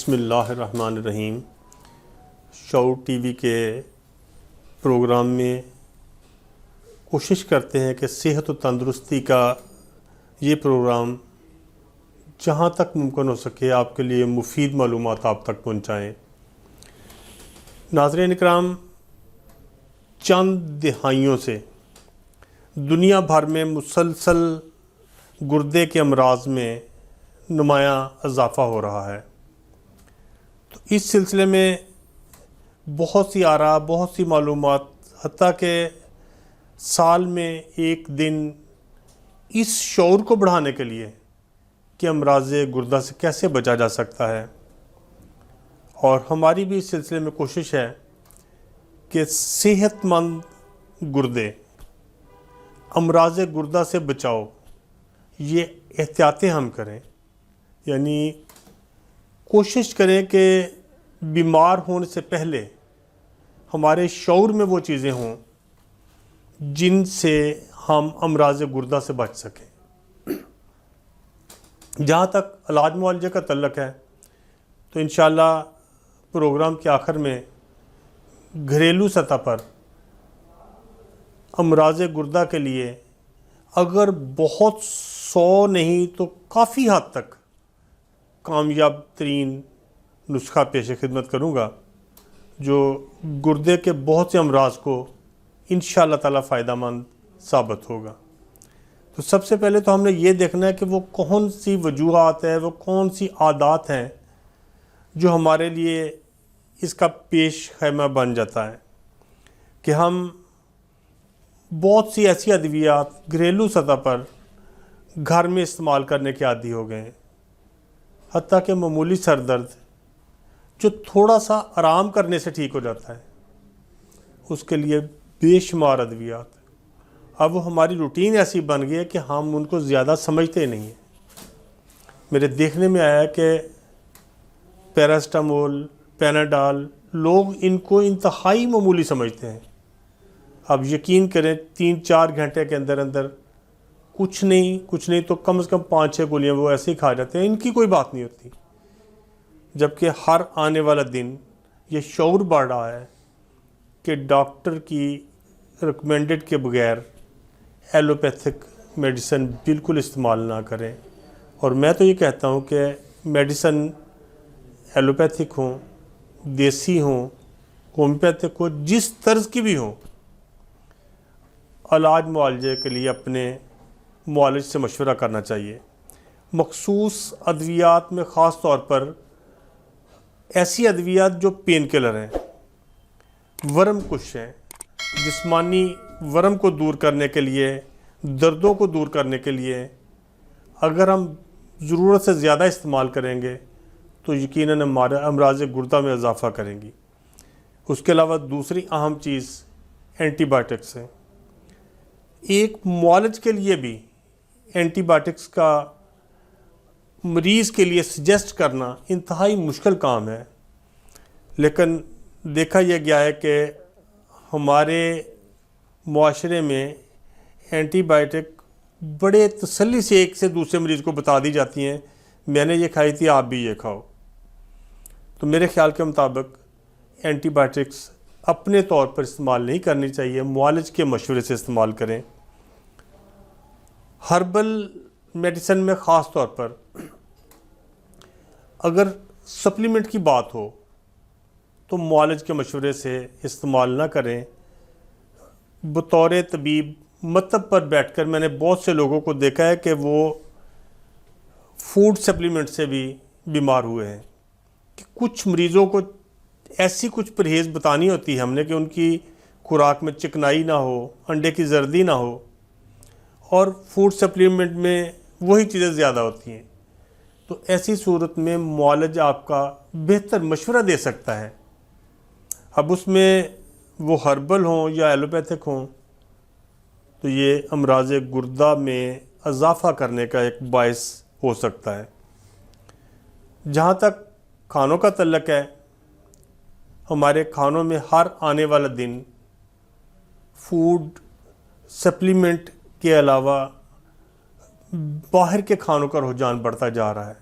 بسم اللہ الرحمن الرحیم۔ شعور ٹی وی کے پروگرام میں کوشش کرتے ہیں کہ صحت و تندرستی کا یہ پروگرام جہاں تک ممکن ہو سکے آپ کے لیے مفید معلومات آپ تک پہنچائیں۔ ناظرین اکرام، چند دہائیوں سے دنیا بھر میں مسلسل گردے کے امراض میں نمایاں اضافہ ہو رہا ہے۔ تو اس سلسلے میں بہت سی آراء، بہت سی معلومات، حتیٰ کہ سال میں ایک دن اس شعور کو بڑھانے کے لیے کہ امراض گردہ سے کیسے بچا جا سکتا ہے، اور ہماری بھی اس سلسلے میں کوشش ہے کہ صحت مند گردے، امراض گردہ سے بچاؤ، یہ احتیاطیں ہم کریں، یعنی کوشش کریں کہ بیمار ہونے سے پہلے ہمارے شعور میں وہ چیزیں ہوں جن سے ہم امراض گردہ سے بچ سکیں۔ جہاں تک علاج معالجے کا تعلق ہے تو انشاءاللہ پروگرام کے آخر میں گھریلو سطح پر امراض گردہ کے لیے اگر بہت 100 نہیں تو کافی حد تک کامیاب ترین نسخہ پیش خدمت کروں گا، جو گردے کے بہت سے امراض کو انشاءاللہ تعالی فائدہ مند ثابت ہوگا۔ تو سب سے پہلے تو ہم نے یہ دیکھنا ہے کہ وہ کون سی وجوہات ہیں، وہ کون سی عادات ہیں جو ہمارے لیے اس کا پیش خیمہ بن جاتا ہے کہ ہم بہت سی ایسی ادویات گھریلو سطح پر گھر میں استعمال کرنے کے عادی ہو گئے ہیں، حتیٰ کہ معمولی سر درد جو تھوڑا سا آرام کرنے سے ٹھیک ہو جاتا ہے، اس کے لیے بے شمار ادویات۔ اب وہ ہماری روٹین ایسی بن گئی ہے کہ ہم ان کو زیادہ سمجھتے نہیں ہیں۔ میرے دیکھنے میں آیا کہ پیراسٹامول، پیناڈال، لوگ ان کو انتہائی معمولی سمجھتے ہیں۔ اب یقین کریں 3-4 گھنٹے کے اندر اندر کچھ نہیں تو کم از کم 5-6 گولیاں وہ ایسے ہی کھا جاتے ہیں، ان کی کوئی بات نہیں ہوتی۔ جبکہ ہر آنے والا دن یہ شعور بڑھ رہا ہے کہ ڈاکٹر کی ریکمینڈڈ کے بغیر ایلوپیتھک میڈیسن بالکل استعمال نہ کریں۔ اور میں تو یہ کہتا ہوں کہ میڈیسن ایلوپیتھک ہوں، دیسی ہوں، ہومیوپیتھک ہو، جس طرز کی بھی ہوں، علاج معالجے کے لیے اپنے معالج سے مشورہ کرنا چاہیے۔ مخصوص ادویات میں خاص طور پر ایسی ادویات جو پین کلر ہیں، ورم کش ہیں، جسمانی ورم کو دور کرنے کے لیے، دردوں کو دور کرنے کے لیے اگر ہم ضرورت سے زیادہ استعمال کریں گے تو یقیناً ہمارے امراض گردہ میں اضافہ کریں گی۔ اس کے علاوہ دوسری اہم چیز اینٹی بائیوٹکس ہے۔ ایک معالج کے لیے بھی اینٹی بائیوٹکس کا مریض کے لیے سجیسٹ کرنا انتہائی مشکل کام ہے، لیکن دیکھا یہ گیا ہے کہ ہمارے معاشرے میں اینٹی بائیوٹک بڑے تسلی سے ایک سے دوسرے مریض کو بتا دی جاتی ہیں، میں نے یہ کھائی تھی آپ بھی یہ کھاؤ۔ تو میرے خیال کے مطابق اینٹی بائیوٹکس اپنے طور پر استعمال نہیں کرنی چاہیے، معالج کے مشورے سے استعمال کریں۔ ہربل میڈیسن میں خاص طور پر اگر سپلیمنٹ کی بات ہو تو معالج کے مشورے سے استعمال نہ کریں۔ بطور طبیب مطب پر بیٹھ کر میں نے بہت سے لوگوں کو دیکھا ہے کہ وہ فوڈ سپلیمنٹ سے بھی بیمار ہوئے ہیں، کہ کچھ مریضوں کو ایسی کچھ پرہیز بتانی ہوتی ہے ہم نے کہ ان کی خوراک میں چکنائی نہ ہو، انڈے کی زردی نہ ہو، اور فوڈ سپلیمنٹ میں وہی چیزیں زیادہ ہوتی ہیں۔ تو ایسی صورت میں معالج آپ کا بہتر مشورہ دے سکتا ہے۔ اب اس میں وہ ہربل ہوں یا ایلوپیتھک ہوں تو یہ امراض گردہ میں اضافہ کرنے کا ایک باعث ہو سکتا ہے۔ جہاں تک کھانوں کا تعلق ہے، ہمارے کھانوں میں ہر آنے والا دن فوڈ سپلیمنٹ کے علاوہ باہر کے کھانوں کا رجحان بڑھتا جا رہا ہے۔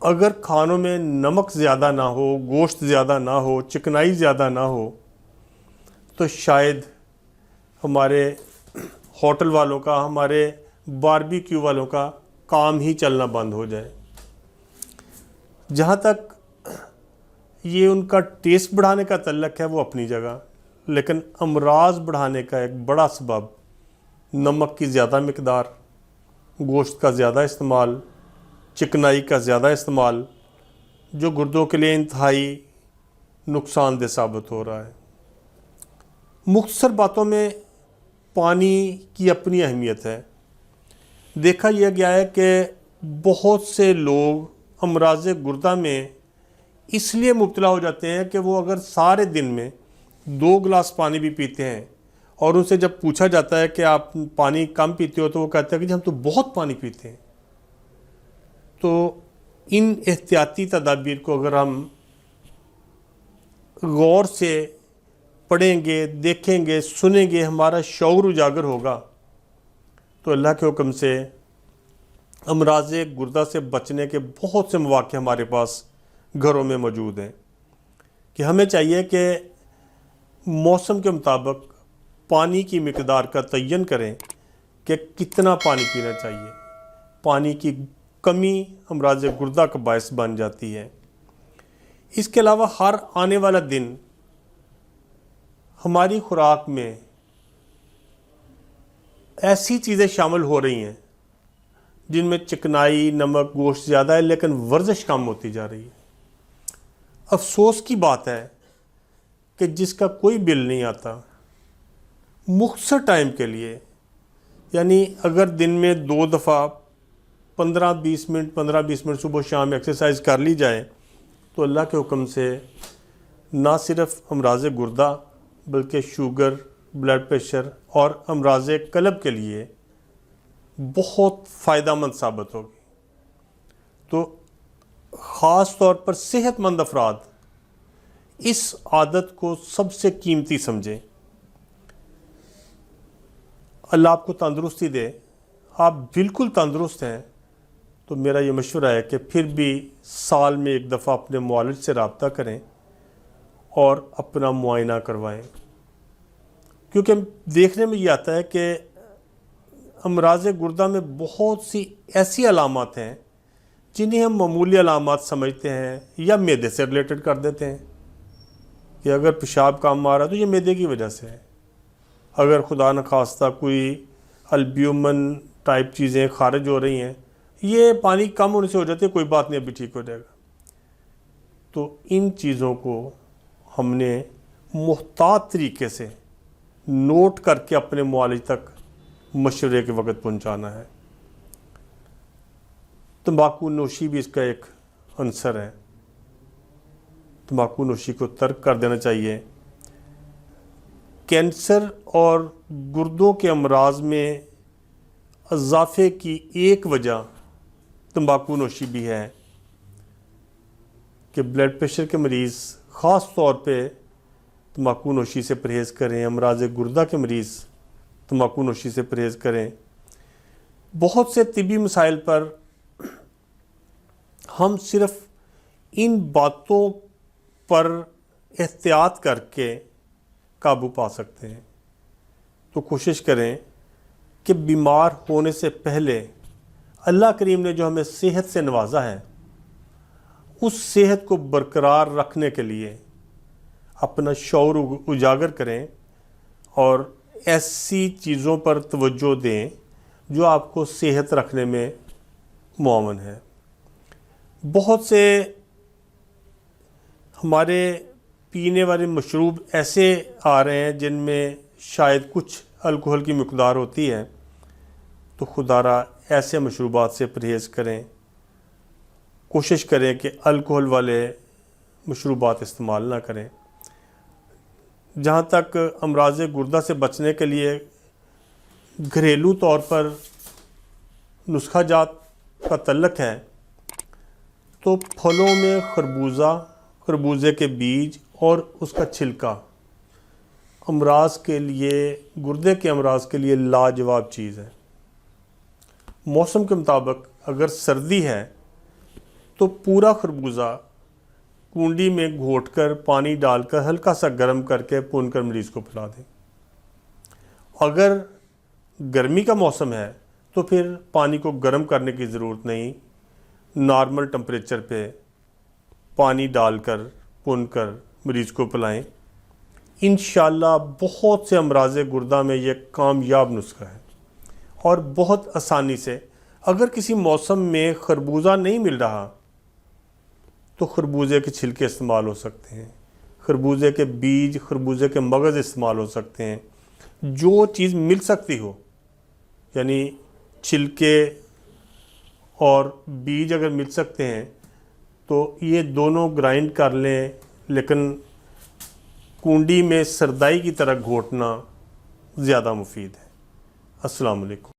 اگر کھانوں میں نمک زیادہ نہ ہو، گوشت زیادہ نہ ہو، چکنائی زیادہ نہ ہو، تو شاید ہمارے ہوٹل والوں کا، ہمارے باربیکیو والوں کا کام ہی چلنا بند ہو جائے۔ جہاں تک یہ ان کا ٹیسٹ بڑھانے کا تعلق ہے وہ اپنی جگہ، لیکن امراض بڑھانے کا ایک بڑا سبب نمک کی زیادہ مقدار، گوشت کا زیادہ استعمال، چکنائی کا زیادہ استعمال، جو گردوں کے لیے انتہائی نقصان دہ ثابت ہو رہا ہے۔ مختصر باتوں میں پانی کی اپنی اہمیت ہے۔ دیکھا یہ گیا ہے کہ بہت سے لوگ امراض گردہ میں اس لیے مبتلا ہو جاتے ہیں کہ وہ اگر سارے دن میں 2 گلاس پانی بھی پیتے ہیں اور ان سے جب پوچھا جاتا ہے کہ آپ پانی کم پیتے ہو تو وہ کہتے ہیں کہ جی ہم تو بہت پانی پیتے ہیں۔ تو ان احتیاطی تدابیر کو اگر ہم غور سے پڑھیں گے، دیکھیں گے، سنیں گے، ہمارا شعور اجاگر ہوگا، تو اللہ کے حکم سے امراض گردہ سے بچنے کے بہت سے مواقع ہمارے پاس گھروں میں موجود ہیں کہ ہمیں چاہیے کہ موسم کے مطابق پانی کی مقدار کا تعین کریں کہ کتنا پانی پینا چاہیے۔ پانی کی کمی امراض گردہ کا باعث بن جاتی ہے۔ اس کے علاوہ ہر آنے والا دن ہماری خوراک میں ایسی چیزیں شامل ہو رہی ہیں جن میں چکنائی، نمک، گوشت زیادہ ہے، لیکن ورزش کم ہوتی جا رہی ہے۔ افسوس کی بات ہے کہ جس کا کوئی بل نہیں آتا، مختصر ٹائم کے لیے، یعنی اگر دن میں 2 دفعہ 15-20 منٹ صبح شام ایکسرسائز کر لی جائے تو اللہ کے حکم سے نہ صرف امراض گردہ بلکہ شوگر، بلڈ پریشر اور امراض قلب کے لیے بہت فائدہ مند ثابت ہوگی۔ تو خاص طور پر صحت مند افراد اس عادت کو سب سے قیمتی سمجھیں۔ اللہ آپ کو تندرستی دے، آپ بالکل تندرست ہیں تو میرا یہ مشورہ ہے کہ پھر بھی سال میں 1 دفعہ اپنے معالج سے رابطہ کریں اور اپنا معائنہ کروائیں، کیونکہ دیکھنے میں یہ آتا ہے کہ امراض گردہ میں بہت سی ایسی علامات ہیں جنہیں ہم معمولی علامات سمجھتے ہیں یا معدے سے ریلیٹڈ کر دیتے ہیں کہ اگر پیشاب کم آ رہا ہے تو یہ معدے کی وجہ سے ہے، اگر خدا نخواستہ کوئی البیومن ٹائپ چیزیں خارج ہو رہی ہیں یہ پانی کم ہونے سے ہو جاتی ہے، کوئی بات نہیں ابھی ٹھیک ہو جائے گا۔ تو ان چیزوں کو ہم نے محتاط طریقے سے نوٹ کر کے اپنے معالج تک مشورے کے وقت پہنچانا ہے۔ تمباکو نوشی بھی اس کا ایک عنصر ہے، تمباکو نوشی کو ترک کر دینا چاہیے۔ کینسر اور گردوں کے امراض میں اضافے کی ایک وجہ تمباکو نوشی بھی ہے کہ بلڈ پریشر کے مریض خاص طور پہ تمباکو نوشی سے پرہیز کریں، امراض گردہ کے مریض تمباکو نوشی سے پرہیز کریں۔ بہت سے طبی مسائل پر ہم صرف ان باتوں پر احتیاط کر کے قابو پا سکتے ہیں، تو کوشش کریں کہ بیمار ہونے سے پہلے اللہ کریم نے جو ہمیں صحت سے نوازا ہے اس صحت کو برقرار رکھنے کے لیے اپنا شعور اجاگر کریں اور ایسی چیزوں پر توجہ دیں جو آپ کو صحت رکھنے میں معاون ہے۔ بہت سے ہمارے پینے والے مشروب ایسے آ رہے ہیں جن میں شاید کچھ الکوہل کی مقدار ہوتی ہے، تو خدا را ایسے مشروبات سے پرہیز کریں، کوشش کریں کہ الکوہل والے مشروبات استعمال نہ کریں۔ جہاں تک امراض گردہ سے بچنے کے لیے گھریلو طور پر نسخہ جات کا تعلق ہے تو پھلوں میں خربوزے کے بیج اور اس کا چھلکا امراض کے لیے، گردے کے امراض کے لیے لاجواب چیز ہے۔ موسم کے مطابق اگر سردی ہے تو پورا خربوزہ کنڈی میں گھوٹ کر پانی ڈال کر ہلکا سا گرم کر کے بھون کر مریض کو پلا دیں۔ اگر گرمی کا موسم ہے تو پھر پانی کو گرم کرنے کی ضرورت نہیں، نارمل ٹمپریچر پہ پانی ڈال کر بھون کر مریض کو پلائیں۔ انشاءاللہ بہت سے امراض گردہ میں یہ کامیاب نسخہ ہے، اور بہت آسانی سے اگر کسی موسم میں خربوزہ نہیں مل رہا تو خربوزے کے چھلکے استعمال ہو سکتے ہیں، خربوزے کے بیج، خربوزے کے مغز استعمال ہو سکتے ہیں، جو چیز مل سکتی ہو، یعنی چھلکے اور بیج اگر مل سکتے ہیں تو یہ دونوں گرائنڈ کر لیں، لیکن کنڈی میں سردائی کی طرح گھوٹنا زیادہ مفید ہے۔ السلام علیکم۔